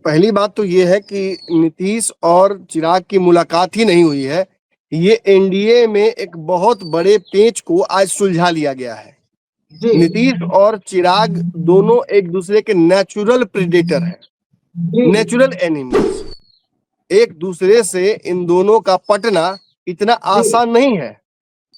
पहली बात तो ये है कि नीतीश और चिराग की मुलाकात ही नहीं हुई है। ये एनडीए में एक बहुत बड़े पेंच को आज सुलझा लिया गया है। जी नीतीश और चिराग दोनों एक दूसरे के नेचुरल प्रेडेटर हैं, जी नेचुरल एनिमीज। एक दूसरे से इन दोनों का पटना इतना आसान नहीं है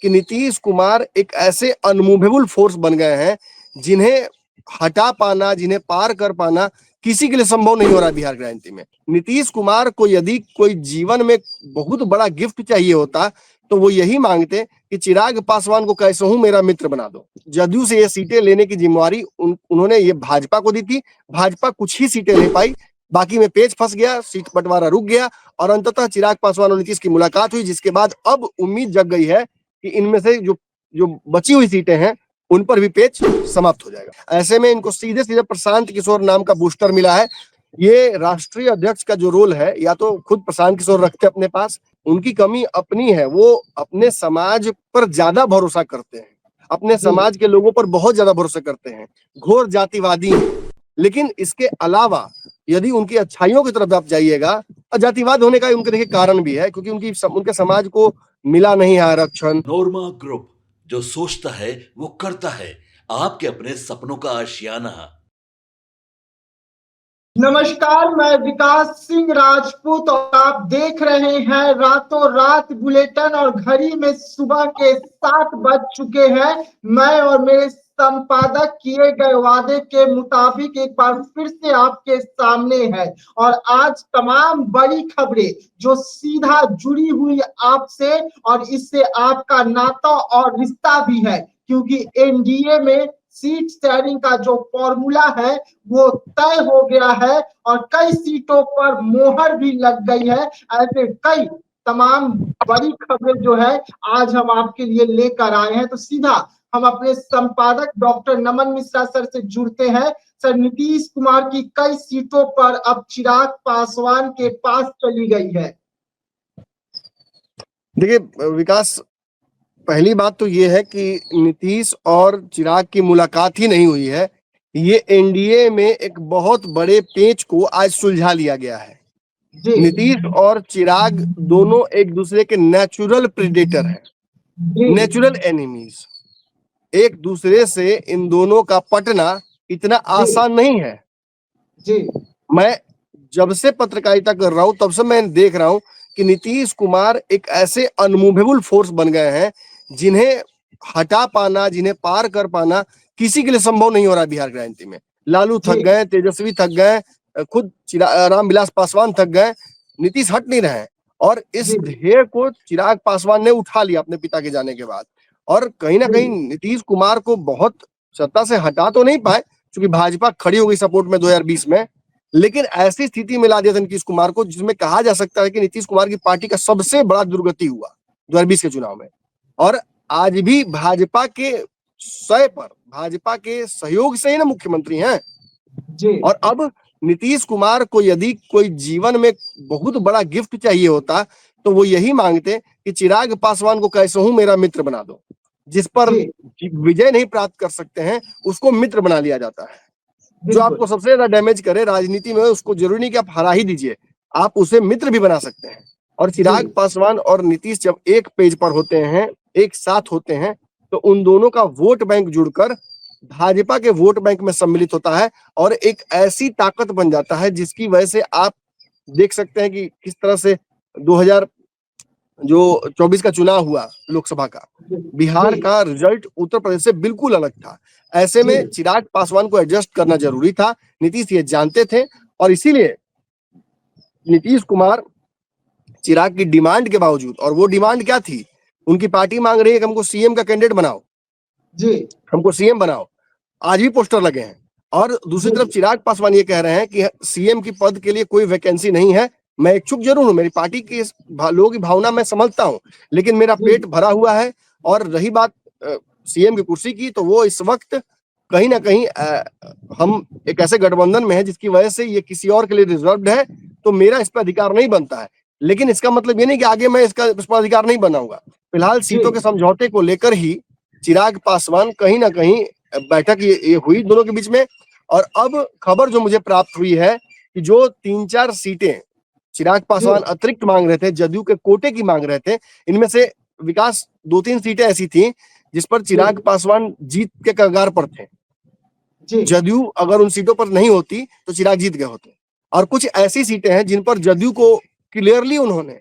कि नीतीश कुमार एक ऐसे अनमूवेबल फोर्स बन गए हैं जिन्हें हटा पाना, जिन्हें पार कर पाना किसी के लिए संभव नहीं हो रहा बिहार की राजनीति में। नीतीश कुमार को यदि कोई जीवन में बहुत बड़ा गिफ्ट चाहिए होता तो वो यही मांगते कि चिराग पासवान को कैसे हूं मेरा मित्र बना दो। जदयू से ये सीटें लेने की जिम्मेवारी उन्होंने ये भाजपा को दी थी। भाजपा कुछ ही सीटें ले पाई, बाकी में पेच फंस गया, सीट बंटवारा रुक गया और अंततः चिराग पासवान और नीतीश की मुलाकात हुई, जिसके बाद अब उम्मीद जग गई है कि इनमें से जो जो बची हुई सीटें हैं उन पर भी पेच समाप्त हो जाएगा। ऐसे में इनको सीधे सीधे प्रशांत किशोर नाम का बूस्टर मिला है। ये राष्ट्रीय अध्यक्ष का जो रोल है या तो खुद प्रशांत किशोर रखते अपने पास, उनकी कमी अपनी है, वो अपने समाज पर ज्यादा भरोसा करते हैं, अपने समाज के लोगों पर बहुत ज्यादा भरोसा करते हैं, घोर जातिवादी हैं। लेकिन इसके अलावा यदि उनकी अच्छाइयों की तरफ आप जाइएगा, जातिवाद होने का उनके देखिए कारण भी है, क्योंकि उनके समाज को मिला नहीं है आरक्षण। नोरमा ग्रुप, जो सोचता है वो करता है। आपके अपने सपनों का आशियाना। नमस्कार, मैं विकास सिंह राजपूत और आप देख रहे हैं रातों रात बुलेटिन और घड़ी में सुबह के 7 बज चुके हैं। मैं और मेरे संपादक किए गए वादे के मुताबिक एक बार फिर से आपके सामने है और आज तमाम बड़ी खबरें जो सीधा जुड़ी हुई आपसे और इससे आपका नाता और रिश्ता भी है, क्योंकि एनडीए में सीट शेयरिंग का जो फॉर्मूला है वो तय हो गया है और कई सीटों पर मोहर भी लग गई है। ऐसे कई तमाम बड़ी खबरें जो है आज हम आपके लिए लेकर आए हैं। तो सीधा हम अपने संपादक डॉक्टर नमन मिश्रा सर से जुड़ते हैं। सर, नीतीश कुमार की कई सीटों पर अब चिराग पासवान के पास चली गई है। देखिए विकास, पहली बात तो ये है कि नीतीश और चिराग की मुलाकात ही नहीं हुई है। ये एनडीए में एक बहुत बड़े पेंच को आज सुलझा लिया गया है। जी नीतीश और चिराग दोनों एक दूसरे के नेचुरल प्रेडेटर हैं, जी नेचुरल एनिमीज। एक दूसरे से इन दोनों का पटना इतना आसान नहीं है। जी मैं जब से पत्रकारिता कर रहा हूं तब से मैं देख रहा हूं कि नीतीश कुमार एक ऐसे अनमूवेबल फोर्स बन गए हैं जिन्हें हटा पाना, जिन्हें पार कर पाना किसी के लिए संभव नहीं हो रहा बिहार की राजनीति में। लालू थक गए, तेजस्वी थक गए, खुद रामविलास पासवान थक गए, नीतीश हट नहीं रहे हैं। और इस ध्येय को चिराग पासवान ने उठा लिया अपने पिता के जाने के बाद। और कहीं ना कहीं नीतीश कुमार को बहुत सत्ता से हटा तो नहीं पाए, क्योंकि भाजपा खड़ी हो गई सपोर्ट में 2020 में, लेकिन ऐसी स्थिति में ला दिया था नीतीश कुमार को जिसमें कहा जा सकता है कि नीतीश कुमार की पार्टी का सबसे बड़ा दुर्गति हुआ 2020 के चुनाव में। और आज भी भाजपा के सय पर, भाजपा के सहयोग से ही ना मुख्यमंत्री हैं। जी और अब नीतीश कुमार को यदि कोई जीवन में बहुत बड़ा गिफ्ट चाहिए होता तो वो यही मांगते कि चिराग पासवान को कैसे हूं मेरा मित्र बना दो। जिस पर विजय नहीं प्राप्त कर सकते हैं उसको मित्र बना लिया जाता है। जो आपको सबसे ज्यादा डैमेज करे राजनीति में, उसको जरूरी नहीं कि आप हरा ही दीजिए, आप उसे मित्र भी बना सकते हैं। और चिराग पासवान और नीतीश जब एक पेज पर होते हैं, एक साथ होते हैं, तो उन दोनों का वोट बैंक जुड़कर भाजपा के वोट बैंक में सम्मिलित होता है और एक ऐसी ताकत बन जाता है जिसकी वजह से आप देख सकते हैं कि किस तरह से 2024 का चुनाव हुआ लोकसभा का, बिहार का रिजल्ट उत्तर प्रदेश से बिल्कुल अलग था। ऐसे में चिराग पासवान को एडजस्ट करना जरूरी था, नीतीश ये जानते थे और इसीलिए नीतीश कुमार चिराग की डिमांड के बावजूद, और वो डिमांड क्या थी, उनकी पार्टी मांग रही है कि हमको सीएम का कैंडिडेट बनाओ, हमको सीएम बनाओ, आज भी पोस्टर लगे हैं। और दूसरी तरफ चिराग पासवान ये कह रहे हैं कि सीएम की पद के लिए कोई वैकेंसी नहीं है, मैं इच्छुक जरूर हूं, मेरी पार्टी के लोगों की भावना मैं समझता हूं, लेकिन मेरा पेट भरा हुआ है। और रही बात सीएम की कुर्सी की, तो वो इस वक्त कहीं ना कहीं हम एक ऐसे गठबंधन में है जिसकी वजह से ये किसी और के लिए रिजर्व्ड है, तो मेरा इस पर अधिकार नहीं बनता है। लेकिन इसका मतलब ये नहीं कि आगे मैं इस पर अधिकार नहीं बनाऊंगा। फिलहाल सीटों के समझौते को लेकर ही चिराग पासवान कहीं ना कहीं बैठक ये हुई दोनों के बीच में। और अब खबर जो मुझे प्राप्त हुई है कि जो 3-4 सीटें चिराग पासवान अतिरिक्त मांग रहे थे, जदयू के कोटे की मांग रहे थे, इनमें से विकास 2-3 सीटें ऐसी थी जिस पर चिराग पासवान जीत के कगार पर थे। जदयू अगर उन सीटों पर नहीं होती तो चिराग जीत गए होते। और कुछ ऐसी सीटें हैं जिन पर जदयू को क्लियरली उन्होंने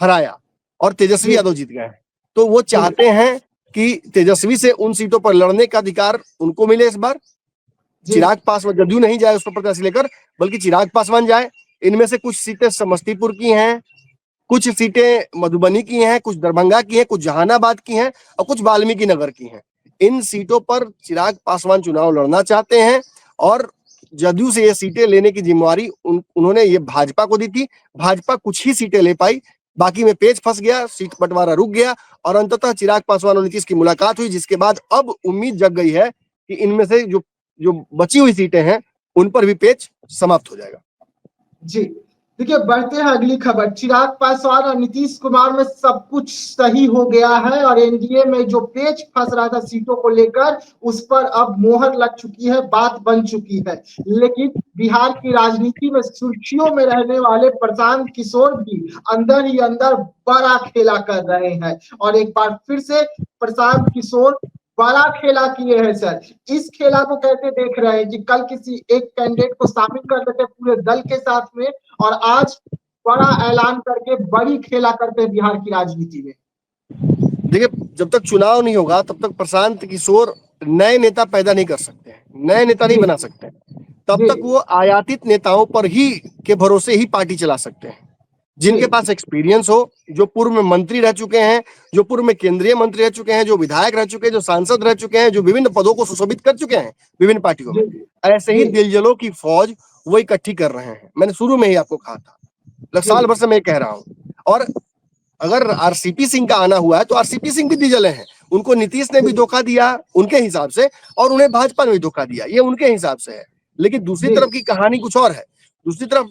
हराया और तेजस्वी यादव जीत गए हैं। तो वो चाहते हैं कि तेजस्वी से उन सीटों पर लड़ने का अधिकार उनको मिले इस बार। चिराग पासवान, जदयू नहीं जाए उस पर प्रत्याशी लेकर, बल्कि चिराग पासवान जाए। इनमें से कुछ सीटें समस्तीपुर की हैं, कुछ सीटें मधुबनी की हैं, कुछ दरभंगा की हैं, कुछ जहानाबाद की हैं और कुछ वाल्मीकि नगर की हैं। इन सीटों पर चिराग पासवान चुनाव लड़ना चाहते हैं और जदयू से ये सीटें लेने की जिम्मेवारी उन्होंने ये भाजपा को दी थी। भाजपा कुछ ही सीटें ले पाई, बाकी में पेच फंस गया, सीट बंटवारा रुक गया और अंततः चिराग पासवान और नीतीश की मुलाकात हुई, जिसके बाद अब उम्मीद जग गई है कि इनमें से जो जो बची हुई सीटें हैं उन पर भी पेच समाप्त हो जाएगा। जी देखिए, बढ़ते हैं अगली खबर। चिराग पासवान और नीतीश कुमार में सब कुछ सही हो गया है और एनडीए में जो पेच फंस रहा था सीटों को लेकर, उस पर अब मोहर लग चुकी है, बात बन चुकी है। लेकिन बिहार की राजनीति में सुर्खियों में रहने वाले प्रशांत किशोर भी अंदर ही अंदर बड़ा खेला कर रहे हैं और एक बार फिर से प्रशांत किशोर बड़ा खेला किए हैं सर। इस खेला को कैसे देख रहे हैं कि कल किसी एक कैंडिडेट को शामिल कर देते पूरे दल के साथ में और आज बड़ा ऐलान करके बड़ी खेला करते हैं बिहार की राजनीति में? देखिए, जब तक चुनाव नहीं होगा तब तक प्रशांत किशोर नए नेता पैदा नहीं कर सकते हैं, नए नेता नहीं बना सकते हैं। तब तक वो आयातित नेताओं पर ही के भरोसे ही पार्टी चला सकते हैं, जिनके पास एक्सपीरियंस हो, जो पूर्व में मंत्री रह चुके हैं, जो पूर्व में केंद्रीय मंत्री रह चुके हैं, जो विधायक रह चुके हैं, जो सांसद रह चुके हैं, जो विभिन्न पदों को सुशोभित कर चुके हैं विभिन्न पार्टियों में। ऐसे ही दिलजलों की फौज वो इकट्ठी कर रहे हैं। मैंने शुरू में ही आपको कहा था, साल भर से मैं कह रहा हूं। और अगर आरसीपी सिंह का आना हुआ है तो आरसीपी सिंह भी दिलजले हैं। उनको नीतीश ने भी धोखा दिया उनके हिसाब से और उन्हें भाजपा ने भी धोखा दिया, ये उनके हिसाब से है। लेकिन दूसरी तरफ की कहानी कुछ और है। दूसरी तरफ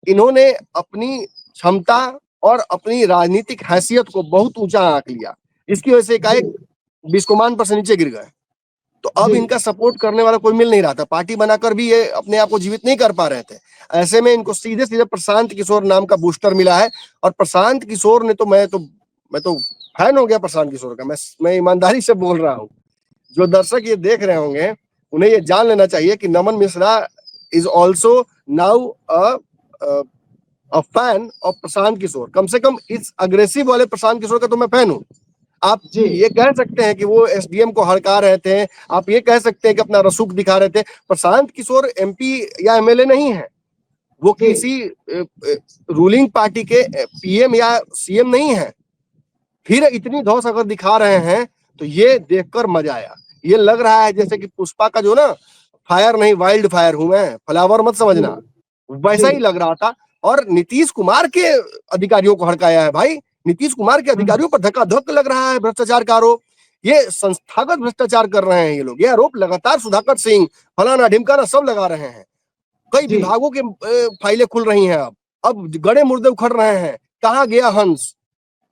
इन्होंने अपनी क्षमता और अपनी राजनीतिक हैसियत को बहुत ऊंचा आंक लिया, इसकी वजह से एकाएक बिस्कोमान पर से नीचे गिर गए। तो अब इनका सपोर्ट करने वाला कोई मिल नहीं रहा था, पार्टी बनाकर भी ये अपने आप को जीवित नहीं कर पा रहे थे। ऐसे में इनको सीधे सीधे प्रशांत किशोर नाम का बूस्टर मिला है और प्रशांत किशोर ने तो मैं तो फैन हो गया प्रशांत किशोर का। मैं ईमानदारी से बोल रहा हूँ। जो दर्शक ये देख रहे होंगे उन्हें ये जान लेना चाहिए कि Naman Mishra is also now a fan of Prashant Kishor. कम से कम इस अग्रेसिव वाले प्रशांत किशोर का तो मैं फैन हूँ। आप ये कह सकते हैं कि वो एसडीएम को हड़का रहे थे, आप ये कह सकते हैं कि अपना रसूख दिखा रहे थे। प्रशांत किशोर एमपी या एमएलए नहीं है, वो किसी रूलिंग पार्टी के पीएम या सीएम नहीं है। फिर इतनी धौस अगर दिखा रहे हैं तो ये देखकर मजा आया। ये लग रहा है जैसे कि पुष्पा का जो ना फायर नहीं वाइल्ड फायर हूं मैं, फ्लावर मत समझना, वैसा ही लग रहा था। और नीतीश कुमार के अधिकारियों को हड़काया है भाई। नीतीश कुमार के अधिकारियों पर धक्का-धक्का लग रहा है भ्रष्टाचार का आरोप। ये संस्थागत भ्रष्टाचार कर रहे हैं ये लोग। ये आरोप लगातार सुधाकर सिंह फलाना ढिमकाना सब लगा रहे हैं। कई विभागों के फाइलें खुल रही हैं। अब गड़े मुर्दे उखड़ रहे हैं। कहाँ गया हंस,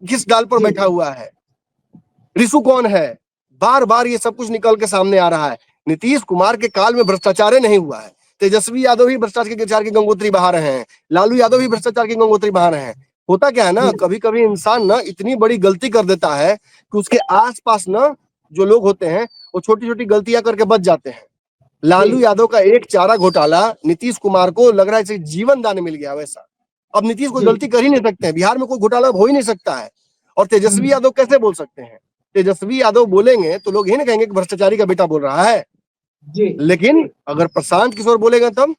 किस डाल पर बैठा हुआ है, रिशु कौन है, बार बार ये सब कुछ निकल के सामने आ रहा है। नीतीश कुमार के काल में भ्रष्टाचार नहीं हुआ है। तेजस्वी यादव भी भ्रष्टाचार की गंगोत्री बहा रहे हैं, लालू यादव भी भ्रष्टाचार की गंगोत्री बहा रहे हैं। होता क्या है ना, कभी कभी इंसान ना इतनी बड़ी गलती कर देता है कि उसके आसपास ना जो लोग होते हैं वो छोटी छोटी गलतियां करके बच जाते हैं। लालू यादव का एक चारा घोटाला नीतीश कुमार को लग रहा है जीवन दान मिल गया वैसा। अब नीतीश कोई गलती कर ही नहीं सकते हैं, बिहार में कोई घोटाला हो ही नहीं सकता है। और तेजस्वी यादव कैसे बोल सकते हैं? तेजस्वी यादव बोलेंगे तो लोग ये नहीं कहेंगे कि भ्रष्टाचारी का बेटा बोल रहा है। लेकिन अगर प्रशांत किशोर बोलेगा तब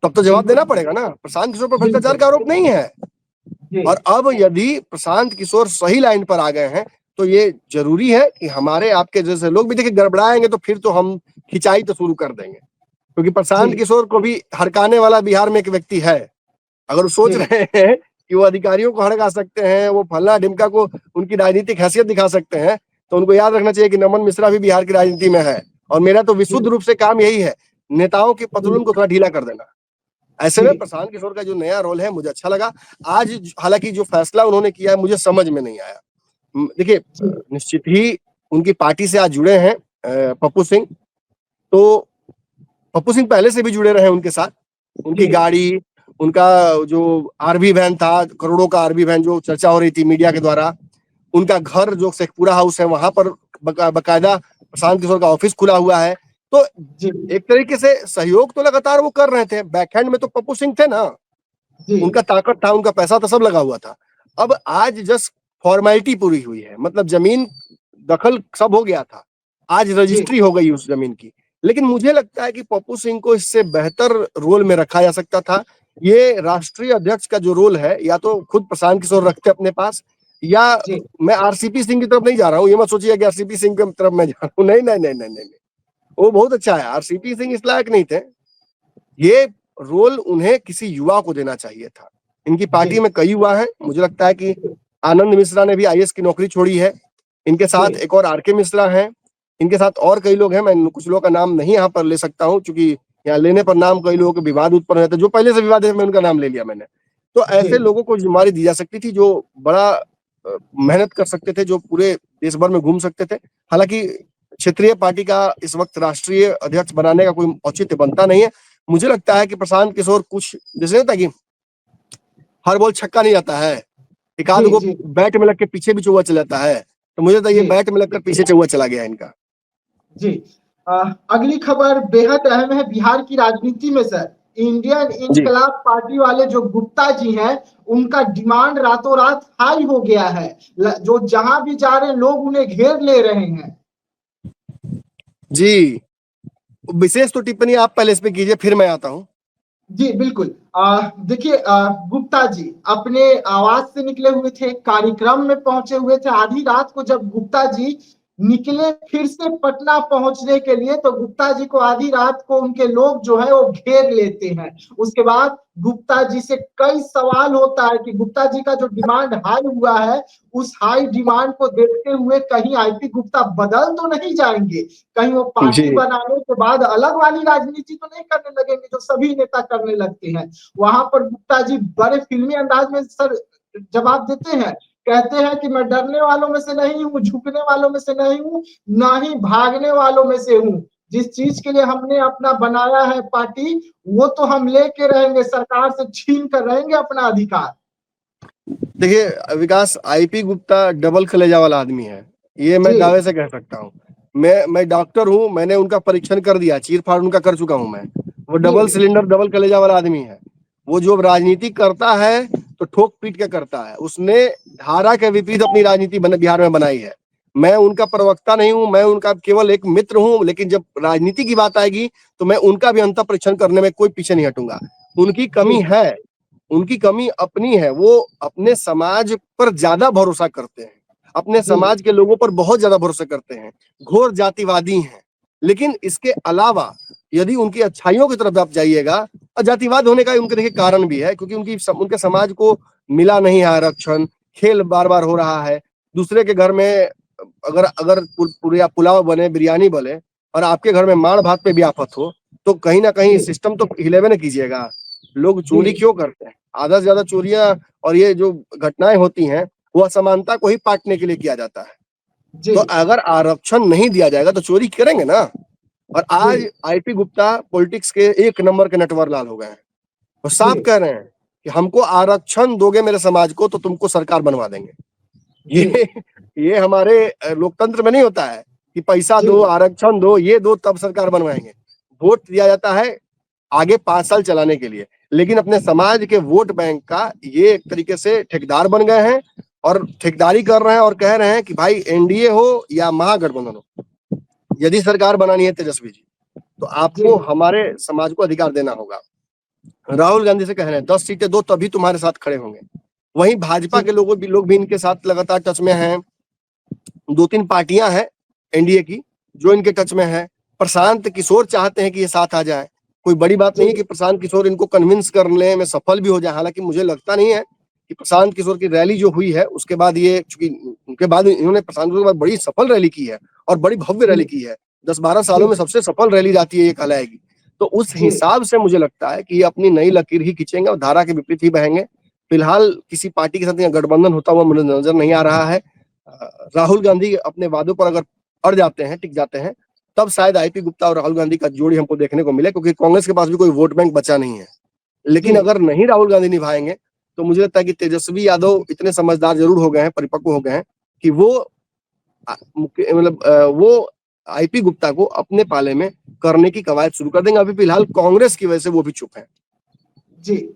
तो जवाब देना पड़ेगा ना। प्रशांत किशोर पर भ्रष्टाचार का आरोप नहीं है। और अब यदि प्रशांत किशोर सही लाइन पर आ गए हैं तो ये जरूरी है कि हमारे आपके जैसे लोग भी देखिए गड़बड़ाएंगे तो फिर तो हम खिंचाई तो शुरू कर देंगे, क्योंकि प्रशांत किशोर को भी हड़काने वाला बिहार में एक व्यक्ति है। अगर वो सोच रहे हैं कि वो अधिकारियों को हड़का सकते हैं, वो फल्ला ढिमका को उनकी राजनीतिक हैसियत दिखा सकते हैं, तो उनको याद रखना चाहिए कि नमन मिश्रा भी बिहार की राजनीति में है। और मेरा तो विशुद्ध रूप से काम यही है, नेताओं के पतलून को थोड़ा ढीला कर देना। ऐसे में प्रशांत किशोर का जो नया रोल है मुझे अच्छा लगा। आज हालांकि जो फैसला उन्होंने किया है मुझे समझ में नहीं आया। देखिए, निश्चित ही उनकी पार्टी से आज जुड़े हैं पप्पू सिंह, तो पप्पू सिंह पहले से भी जुड़े रहे उनके साथ। उनकी जी गाड़ी, उनका जो आरवी वैन था, करोड़ों का आरवी वैन जो चर्चा हो रही थी मीडिया के द्वारा, उनका घर जो शेखपुरा हाउस है वहां पर बकायदा प्रशांत किशोर का ऑफिस खुला हुआ है। तो जी एक तरीके से सहयोग तो लगातार वो कर रहे थे, बैकहैंड में तो पप्पू सिंह थे ना, जी उनका ताकत था, उनका पैसा तो सब लगा हुआ था। अब आज जस्ट फॉर्मेलिटी पूरी हुई है, मतलब जमीन दखल सब हो गया था, आज जी रजिस्ट्री हो गई उस जमीन की। लेकिन मुझे लगता है कि पप्पू सिंह को इससे बेहतर रोल में रखा जा सकता था। ये राष्ट्रीय अध्यक्ष का जो रोल है, या तो खुद प्रशांत किशोर रखते अपने पास, या जी मैं आरसीपी सिंह की तरफ नहीं जा रहा हूँ, ये मत सोचिए कि आरसीपी सिंह की तरफ मैं जा रहा हूँ, नहीं नहीं नहीं नहीं नहीं, वो बहुत अच्छा है, आरसीपी सिंह इस लायक नहीं थे। ये रोल उन्हें किसी युवा को देना चाहिए था। इनकी पार्टी जी में कई युवा हैं, मुझे लगता है कि आनंद मिश्रा ने भी आईएएस की नौकरी छोड़ी है, इनके साथ जी एक और आरके मिश्रा हैं, इनके साथ और कई लोग हैं, मैं कुछ लोगों का नाम नहीं यहाँ पर ले सकता हूँ, क्योंकि यहाँ लेने पर नाम कई लोगों के विवाद उत्पन्न रहते हैं, जो पहले से विवाद है मैं उनका नाम ले लिया मैंने। तो जी ऐसे लोगों को जिम्मेदारी दी जा सकती थी जो बड़ा मेहनत कर सकते थे, जो पूरे देश भर में घूम सकते थे। हालांकि क्षेत्रीय पार्टी का इस वक्त राष्ट्रीय अध्यक्ष बनाने का कोई औचित्य बनता नहीं है। मुझे लगता है कि प्रशांत किशोर कुछ जैसे होता है कि हर बॉल छक्का नहीं आता है, एक आध जी गो जी बैट में लग के पीछे भी चौवा चला जाता है, तो मुझे लगता है ये जी बैट में लगकर पीछे चौवा चला गया इनका। जी अ, अगली खबर बेहद अहम है बिहार की राजनीति में सर। इंडियन जी इंकलाब पार्टी वाले जो गुप्ता जी हैं, उनका डिमांड रातों रात हाई हो गया है। जो जहां भी जा रहे हैं लोग उन्हें घेर ले रहे हैं। जी, विशेष तो टिप्पणी आप पहले इस पे कीजिए, फिर मैं आता हूँ। जी बिल्कुल। देखिए, गुप्ता जी अपने आवास से निकले हुए थे, कार्यक्रम में पहुंचे हुए थे। आधी रात को जब गुप्ता जी निकले फिर से पटना पहुंचने के लिए, तो गुप्ता जी को आधी रात को उनके लोग जो है वो घेर लेते हैं। उसके बाद गुप्ता जी से कई सवाल होता है कि गुप्ता जी का जो डिमांड हाई हुआ है, उस हाई डिमांड को देखते हुए कहीं आईपी गुप्ता बदल तो नहीं जाएंगे, कहीं वो जी पार्टी बनाने के बाद अलग वाली राजनीति तो नहीं करने लगेंगे जो सभी नेता करने लगते हैं। वहां पर गुप्ता जी बड़े फिल्मी अंदाज में सर जवाब देते हैं, कहते हैं कि मैं डरने वालों में से नहीं हूँ, झुकने वालों में से नहीं हूँ, ना ही भागने वालों में से हूँ। जिस चीज के लिए हमने अपना बनाया है पार्टी, वो तो हम लेके रहेंगे, सरकार से छीन कर रहेंगे अपना अधिकार। देखिए विकास, आईपी गुप्ता डबल कलेजा वाला आदमी है, ये मैं जी दावे से कह सकता हूँ। मैं डॉक्टर हूँ, मैंने उनका परीक्षण कर दिया, चीर फाड़ उनका कर चुका हूँ मैं। वो जी डबल सिलेंडर डबल कलेजा वाला आदमी है। वो जो राजनीति करता है तो ठोक पीट के करता है, उसने धारा के विपरीत अपनी राजनीति बिहार में बनाई है। मैं उनका प्रवक्ता नहीं हूं, मैं उनका केवल एक मित्र हूं, लेकिन जब राजनीति की बात आएगी तो मैं उनका भी अंत परीक्षण करने में कोई पीछे नहीं हटूंगा। उनकी जी कमी है, उनकी कमी अपनी है, वो अपने समाज पर ज्यादा भरोसा करते हैं, अपने जी समाज के लोगों पर बहुत ज्यादा भरोसा करते हैं, घोर जातिवादी हैं। लेकिन इसके अलावा यदि उनकी अच्छाइयों की तरफ आप जाइएगा, और जातिवाद होने का उनके देखिए कारण भी है, क्योंकि उनके समाज को मिला नहीं है आरक्षण, खेल बार बार हो रहा है। दूसरे के घर में अगर अगर पुलाव बने, बिरयानी बने, और आपके घर में माड़ भात पे भी आफत हो, तो कहीं ना कहीं जी सिस्टम तो हिलेबे ना कीजिएगा। लोग जी चोरी क्यों करते हैं? आधा से ज्यादा चोरियां और ये जो घटनाएं होती हैं, वो असमानता को ही पाटने के लिए किया जाता है। जी तो अगर आरक्षण नहीं दिया जाएगा तो चोरी करेंगे ना। और जी आज आईपी गुप्ता पॉलिटिक्स के एक नंबर के नटवर लाल हो गए हैं, और जी साफ कह रहे हैं कि हमको आरक्षण दोगे मेरे समाज को तो तुमको सरकार बनवा देंगे। जी ये ये हमारे लोकतंत्र में नहीं होता है कि पैसा जी दो, आरक्षण दो, ये दो तब सरकार बनवाएंगे। वोट दिया जाता है आगे 5 साल चलाने के लिए, लेकिन अपने समाज के वोट बैंक का ये एक तरीके से ठेकेदार बन गए हैं, और ठेकेदारी कर रहे हैं, और कह रहे हैं कि भाई एनडीए हो या महागठबंधन हो, यदि सरकार बनानी है तेजस्वी जी, तो जी आपको हमारे समाज को अधिकार देना होगा। राहुल गांधी से कह रहे हैं 10 सीटें दो तभी तुम्हारे साथ खड़े होंगे। वहीं भाजपा जी के लोग भी इनके साथ लगातार टच में हैं। 2-3 पार्टियां हैं एनडीए की जो इनके टच में है। प्रशांत किशोर चाहते हैं कि ये साथ आ जाए। कोई बड़ी बात नहीं है कि प्रशांत किशोर इनको कन्विंस करने में सफल भी हो जाए, हालांकि मुझे लगता नहीं है कि प्रशांत किशोर की रैली जो हुई है उसके बाद ये, चूंकि उनके बाद इन्होंने प्रशांत किशोर के बाद बड़ी सफल रैली की है, और बड़ी भव्य जी रैली की है। 10-12 सालों जी में सबसे सफल रैली जाती है ये कहलाएगी। तो उस जी हिसाब से मुझे लगता है कि ये अपनी नई लकीर ही खींचेंगे और धारा के विपरीत ही बहेंगे। फिलहाल किसी पार्टी के साथ यहाँ गठबंधन होता हुआ मुझे नजर नहीं आ रहा है। राहुल गांधी अपने वादों पर अगर अड़ जाते हैं, टिक जाते हैं, तब शायद आईपी गुप्ता और राहुल गांधी का जोड़ी हमको देखने को मिले, क्योंकि कांग्रेस के पास भी कोई वोट बैंक बचा नहीं है। लेकिन जी अगर नहीं राहुल गांधी निभाएंगे तो मुझे लगता है कि तेजस्वी यादव इतने समझदार जरूर हो गए हैं, परिपक्व हो गए हैं कि वो वो आईपी गुप्ता को अपने पाले में करने की कवायद शुरू कर देंगे। अभी फिलहाल कांग्रेस की वजह से वो भी चुप है। जी।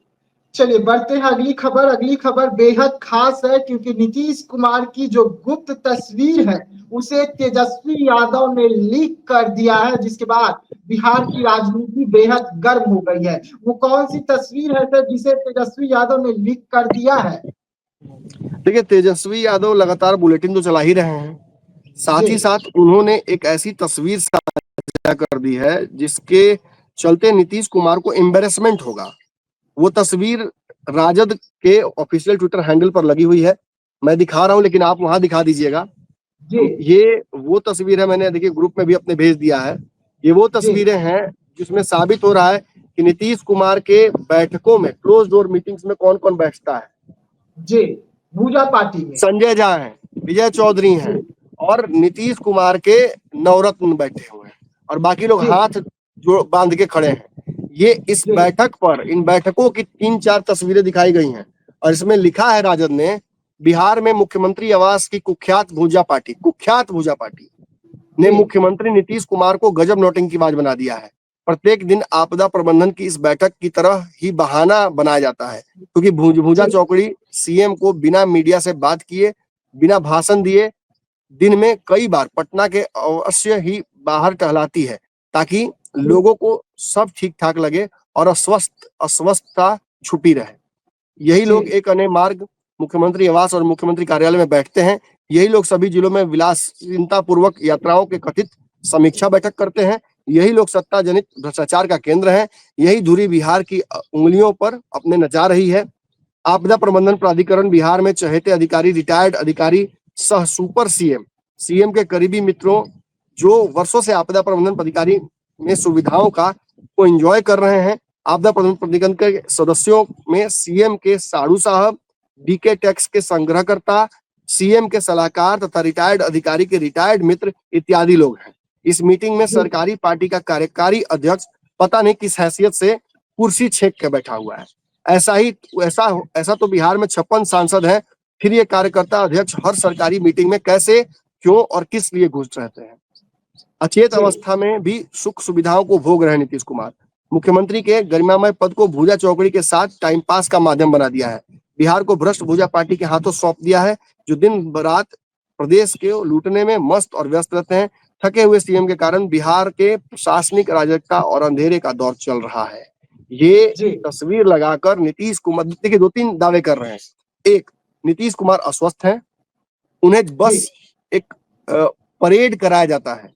चलिए बढ़ते हैं अगली खबर। अगली खबर बेहद खास है क्योंकि नीतीश कुमार की जो गुप्त तस्वीर है उसे तेजस्वी यादव ने लीक कर दिया है, जिसके बाद बिहार की राजनीति बेहद गर्म हो गई है। वो कौन सी तस्वीर है सर जिसे तेजस्वी यादव ने लीक कर दिया है? देखिए, तेजस्वी यादव लगातार बुलेटिन तो चला ही रहे हैं, साथ जी ही साथ उन्होंने एक ऐसी तस्वीर साझा कर दी है जिसके चलते नीतीश कुमार को एम्बेरसमेंट होगा। वो तस्वीर राजद के ऑफिशियल ट्विटर हैंडल पर लगी हुई है, मैं दिखा रहा हूं, लेकिन आप वहां दिखा दीजिएगा। जी ये वो तस्वीर है, मैंने देखिए ग्रुप में भी अपने भेज दिया है। ये वो जी तस्वीरें हैं जिसमें साबित हो रहा है कि नीतीश कुमार के बैठकों में, क्लोज डोर मीटिंग्स में कौन कौन बैठता है। जी भूजा पार्टी में। संजय झा हैं, विजय चौधरी हैं, जी और नीतीश कुमार के नवरत्न बैठे हुए हैं, और बाकी लोग जी हाथ जो बांध के खड़े हैं। ये इस जी बैठक पर, इन बैठकों की 3-4 तस्वीरें दिखाई गई हैं, और इसमें लिखा है राजद ने, बिहार में मुख्यमंत्री आवास की कुख्यात भूजा पार्टी ने जी मुख्यमंत्री नीतीश कुमार को गजब नौटंकीबाज बना दिया है। प्रत्येक दिन आपदा प्रबंधन की इस बैठक की तरह ही बहाना बनाया जाता है, क्योंकि भूजा जी चौकड़ी सीएम को बिना मीडिया से बात किए, बिना भाषण दिए, दिन में कई बार पटना के अवश्य ही बाहर टहलाती है, ताकि जी लोगों को सब ठीक ठाक लगे और अस्वस्थता छुपी रहे। यही जी लोग एक अने मार्ग, मुख्यमंत्री आवास और मुख्यमंत्री कार्यालय में बैठते हैं। यही लोग सभी जिलों में विलासिता पूर्वक यात्राओं के कथित समीक्षा बैठक करते हैं। यही लोग सत्ता जनित भ्रष्टाचार का केंद्र हैं। यही धुरी बिहार की उंगलियों पर अपने नचा रही है। आपदा प्रबंधन प्राधिकरण बिहार में चहेते अधिकारी, रिटायर्ड अधिकारी, सह सुपर सीएम के करीबी मित्रों, जो वर्षों से आपदा प्रबंधन अधिकारी में सुविधाओं का को एंजॉय कर रहे हैं। आपदा प्रबंधन प्राधिकरण के सदस्यों में सीएम के साड़ू साहब, डीके टैक्स के संग्रहकर्ता, सीएम के सलाहकार तथा रिटायर्ड अधिकारी के रिटायर्ड मित्र इत्यादि लोग हैं। इस मीटिंग में जी सरकारी पार्टी का कार्यकारी अध्यक्ष पता नहीं किस हैसियत से कुर्सी छेक के बैठा हुआ है। ऐसा तो बिहार में 56 सांसद हैं, फिर ये कार्यकर्ता अध्यक्ष हर सरकारी मीटिंग में कैसे, क्यों और किस लिए घुस रहते हैं। अचेत जी अवस्था में भी सुख सुविधाओं को भोग रहे नीतीश कुमार। मुख्यमंत्री के गरिमामय पद को भूजा चौकड़ी के साथ टाइम पास का माध्यम बना दिया है। बिहार को भ्रष्ट भूजा पार्टी के हाथों सौंप दिया है, जो दिन रात प्रदेश के लूटने में मस्त और व्यस्त रहते हैं। थके हुए सीएम के कारण बिहार के प्रशासनिक अराजकता और अंधेरे का दौर चल रहा है। ये जी तस्वीर लगाकर नीतीश कुमार, देखिए 2-3 दावे कर रहे हैं। एक, नीतीश कुमार अस्वस्थ हैं, उन्हें जी बस एक परेड कराया जाता है,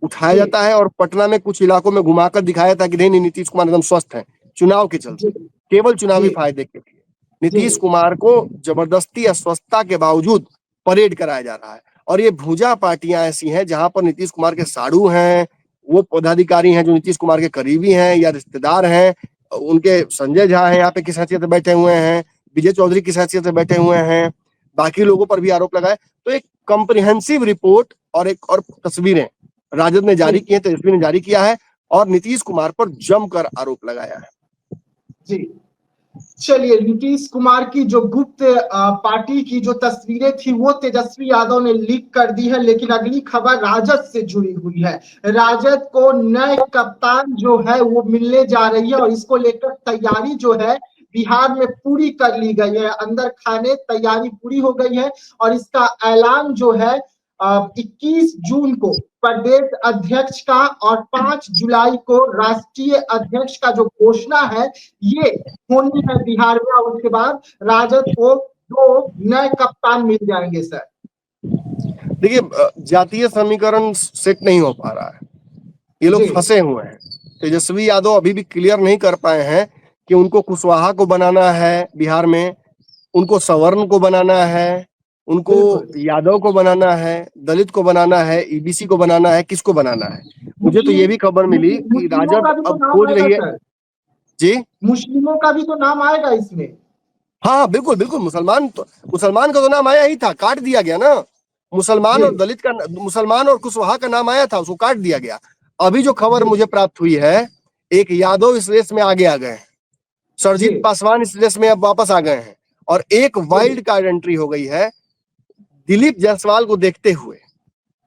उठाया जी जाता है और पटना में कुछ इलाकों में घुमाकर दिखाया था कि नहीं नीतीश कुमार एकदम स्वस्थ हैं, चुनाव के चलते, जी केवल चुनावी जी फायदे के लिए जी नीतीश कुमार को जबरदस्ती अस्वस्थता के बावजूद परेड कराया जा रहा है। और ये भूजा पार्टियां ऐसी हैं जहां पर नीतीश कुमार के साड़ू हैं, वो पदाधिकारी हैं जो नीतीश कुमार के करीबी हैं या रिश्तेदार हैं, उनके संजय झा हैं यहाँ पे किस हैसियत से बैठे हुए हैं, विजय चौधरी किस हैसियत से बैठे हुए हैं, बाकी लोगों पर भी आरोप लगाए। तो एक कॉम्प्रिहेंसिव रिपोर्ट और तस्वीरें राजद ने जारी की है, तेजस्वी ने जारी किया है और नीतीश कुमार पर जमकर आरोप लगाया है। जी। चलिए नीतीश कुमार की जो गुप्त पार्टी की जो तस्वीरें थी वो तेजस्वी यादव ने लीक कर दी है, लेकिन अगली खबर राजद से जुड़ी हुई है। राजद को नए कप्तान जो है वो मिलने जा रही है और इसको लेकर तैयारी जो है बिहार में पूरी कर ली गई है। अंदर खाने तैयारी पूरी हो गई है और इसका ऐलान जो है 21 जून को प्रदेश अध्यक्ष का और 5 जुलाई को राष्ट्रीय अध्यक्ष का जो घोषणा है ये होनी है बिहार में। और उसके बाद राजद को 2 नए कप्तान मिल जाएंगे सर। देखिए, जातीय समीकरण सेट नहीं हो पा रहा है, ये लोग जी फंसे हुए हैं। तेजस्वी यादव अभी भी क्लियर नहीं कर पाए हैं कि उनको कुशवाहा को बनाना है बिहार में, उनको सवर्ण को बनाना है, उनको बिल्कुल। यादव को बनाना है, दलित को बनाना है, ईबीसी को बनाना है, किसको बनाना है। मुझे तो ये भी खबर मिली कि मुस्लिमों का राजद भी तो अब नाम खोज आएगा रही है। सर। जी मुस्लिमों का भी तो नाम आएगा इसमें। हाँ, बिल्कुल बिल्कुल, मुसलमान का तो नाम आया ही था, काट दिया गया ना। जी मुसलमान और कुशवाहा का नाम आया था, उसको काट दिया गया। अभी जो खबर जी मुझे प्राप्त हुई है, एक यादव इस रेस में आगे आ गए हैं। सरजीत जी। पासवान इस रेस में अब वापस आ गए हैं और एक वाइल्ड कार्ड एंट्री हो गई है दिलीप जायसवाल को देखते हुए।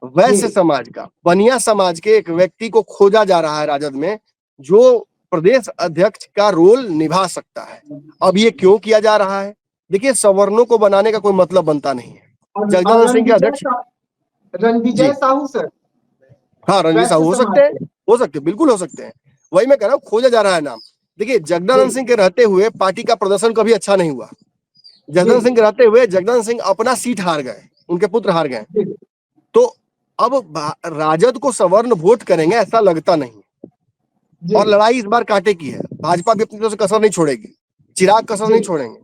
वैश्य जी। समाज का, बनिया समाज के एक व्यक्ति को खोजा जा रहा है राजद में जो प्रदेश अध्यक्ष का रोल निभा सकता है। अब ये क्यों किया जा रहा है? देखिए, सवर्णों को बनाने का कोई मतलब बनता नहीं है। और जगदानंद सिंह के अध्यक्ष, रणविजय जी साहू सर, हाँ, रणजीत वैश्य साहू हो सकते समाज हैं, के। हो सकते हैं, बिल्कुल हो सकते हैं। वही मैं कह रहा हूँ, खोजा जा रहा है नाम। देखिए, जगदानंद जी। सिंह के रहते हुए पार्टी का प्रदर्शन कभी अच्छा नहीं हुआ। जगदानंद जी। सिंह के रहते हुए जगदानंद सिंह अपना सीट हार गए, उनके पुत्र हार गए। जी। तो अब राजद को सवर्ण वोट करेंगे ऐसा लगता नहीं। जी। और लड़ाई इस बार कांटे की है। भाजपा भी अपनी तरफ से कसर नहीं छोड़ेगी, चिराग कसर जी। नहीं छोड़ेंगे,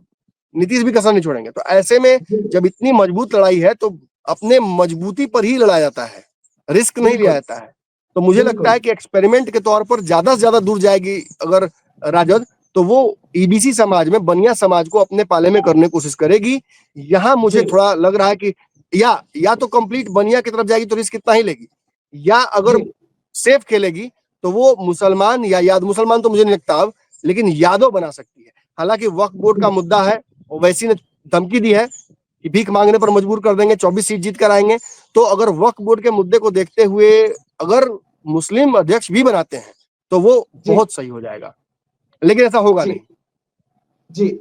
नीतीश भी कसर नहीं छोड़ेंगे। तो ऐसे में जी। जब इतनी मजबूत लड़ाई है तो अपने मजबूती पर ही लड़ा जाता है, रिस्क नहीं लिया बिल्कुल। जाता है। तो मुझे लगता बिल्कुल। है कि एक्सपेरिमेंट के तौर पर ज्यादा से ज्यादा दूर जाएगी अगर राजद, तो वो ईबीसी समाज में, बनिया समाज को अपने पाले में करने की कोशिश करेगी। यहाँ मुझे जी। थोड़ा लग रहा है कि या तो कंप्लीट बनिया की तरफ जाएगी तो रिस्क कितना ही लेगी, या अगर जी। सेफ खेलेगी तो वो मुसलमान या याद, मुसलमान तो मुझे नहीं लगता अब, लेकिन यादव बना सकती है। हालांकि वक्फ बोर्ड का मुद्दा है, ओवैसी ने धमकी दी है कि भीख मांगने पर मजबूर कर देंगे, 24 सीट जीत कर आएंगे। तो अगर वक्फ बोर्ड के मुद्दे को देखते हुए अगर मुस्लिम अध्यक्ष भी बनाते हैं तो वो जी। बहुत सही हो जाएगा, लेकिन ऐसा होगा जी। नहीं। जी।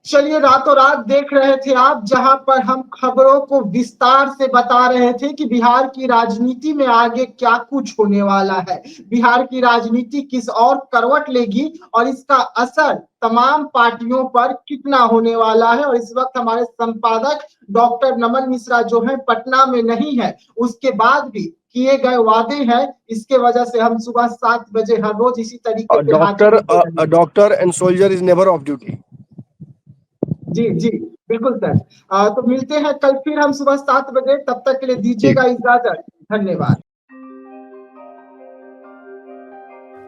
चलिए, रातों रात देख रहे थे आप, जहां पर हम खबरों को विस्तार से बता रहे थे कि बिहार की राजनीति में आगे क्या कुछ होने वाला है, बिहार की राजनीति किस और करवट लेगी और इसका असर तमाम पार्टियों पर कितना होने वाला है। और इस वक्त हमारे संपादक डॉक्टर नमन मिश्रा जो है पटना में नहीं है, उसके बाद भी किए गए वादे हैं, इसके वजह से हम सुबह 7 बजे हर रोज इसी तरीके से हाजिर होते रहेंगे। Doctor and soldier is never off duty. जी। जी। बिल्कुल सर। तो मिलते हैं कल फिर हम सुबह 7 बजे, तब तक के लिए दीजिएगा इजाजत। धन्यवाद।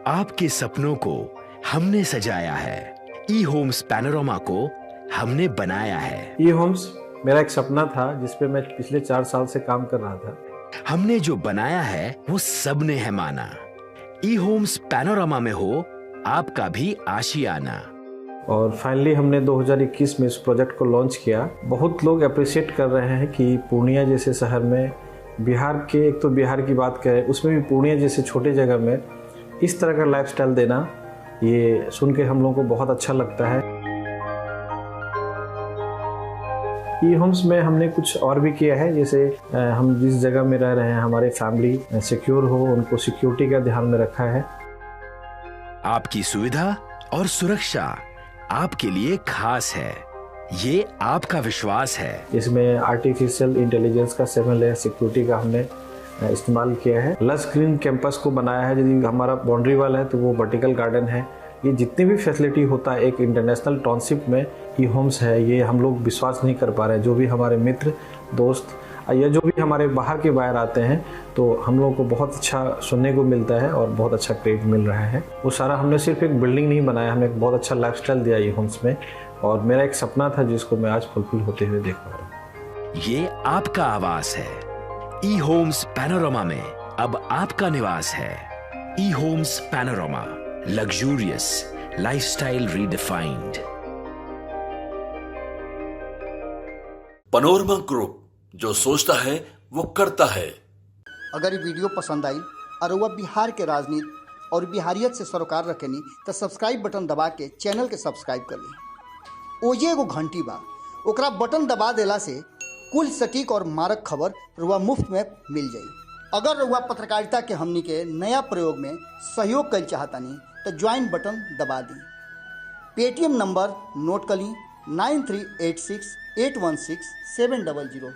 आपके सपनों को हमने सजाया है, ई होम्स पैनोरामा को हमने बनाया है। ई होम्स मेरा एक सपना था जिसपे मैं पिछले 4 साल से काम कर रहा था। हमने जो बनाया है वो सबने है माना। ई होम्स पैनोरामा में हो आपका भी आशियाना। और फाइनली हमने 2021 में इस प्रोजेक्ट को लॉन्च किया। बहुत लोग अप्रिशिएट कर रहे हैं कि पूर्णिया जैसे शहर में, बिहार के, एक तो बिहार की बात करें उसमें भी पूर्णिया जैसे छोटे जगह में इस तरह का लाइफस्टाइल देना, ये सुन के हम लोगों को बहुत अच्छा लगता है। ई होम्स में हमने कुछ और भी किया है, जैसे हम जिस जगह में रह रहे हैं हमारे फैमिली सिक्योर हो, उनको सिक्योरिटी का ध्यान में रखा है। आपकी सुविधा और सुरक्षा आपके लिए खास है, ये आपका विश्वास है। इसमें आर्टिफिशियल इंटेलिजेंस का 7 लेयर सिक्योरिटी का हमने इस्तेमाल किया है। लस ग्रीन कैंपस को बनाया है। यदि हमारा बाउंड्री वाल है तो वो वर्टिकल गार्डन है। ये जितनी भी फैसिलिटी होता है एक इंटरनेशनल टाउनशिप में ई होम्स है, ये हम लोग विश्वास नहीं कर पा रहे हैं। जो भी हमारे मित्र दोस्त या जो भी हमारे बाहर के बाहर आते हैं तो हम लोगों को बहुत अच्छा सुनने को मिलता है और बहुत अच्छा क्रेडिट मिल रहा है। वो सारा हमने सिर्फ एक बिल्डिंग नहीं बनाया, हमें एक बहुत अच्छा लाइफस्टाइल दिया ई होम्स में, और मेरा एक सपना था जिसको मैं आज फुलफिल होते हुए देख पा रहा हूँ। ये आपका आवास है। ई होम्स पैनोरामा में अब आपका निवास है। E Homes Panorama, luxurious lifestyle redefined. Panorama group, जो सोचता है वो करता है। अगर ये वीडियो पसंद आई और वह बिहार के राजनीति और बिहारियत से सरोकार रखेनी तो सब्सक्राइब बटन दबा के चैनल के सब्सक्राइब कर ली। ओजे एगो घंटी बा, ओकरा बटन दबा देला से कुल सटीक और मारक खबर रुआ मुफ्त में मिल जाई। अगर रुआ पत्रकारिता के हमनी के नया प्रयोग में सहयोग कर चाहतानी तो ज्वाइन बटन दबा दी। पेटीएम नंबर नोट कर ली 9386816700।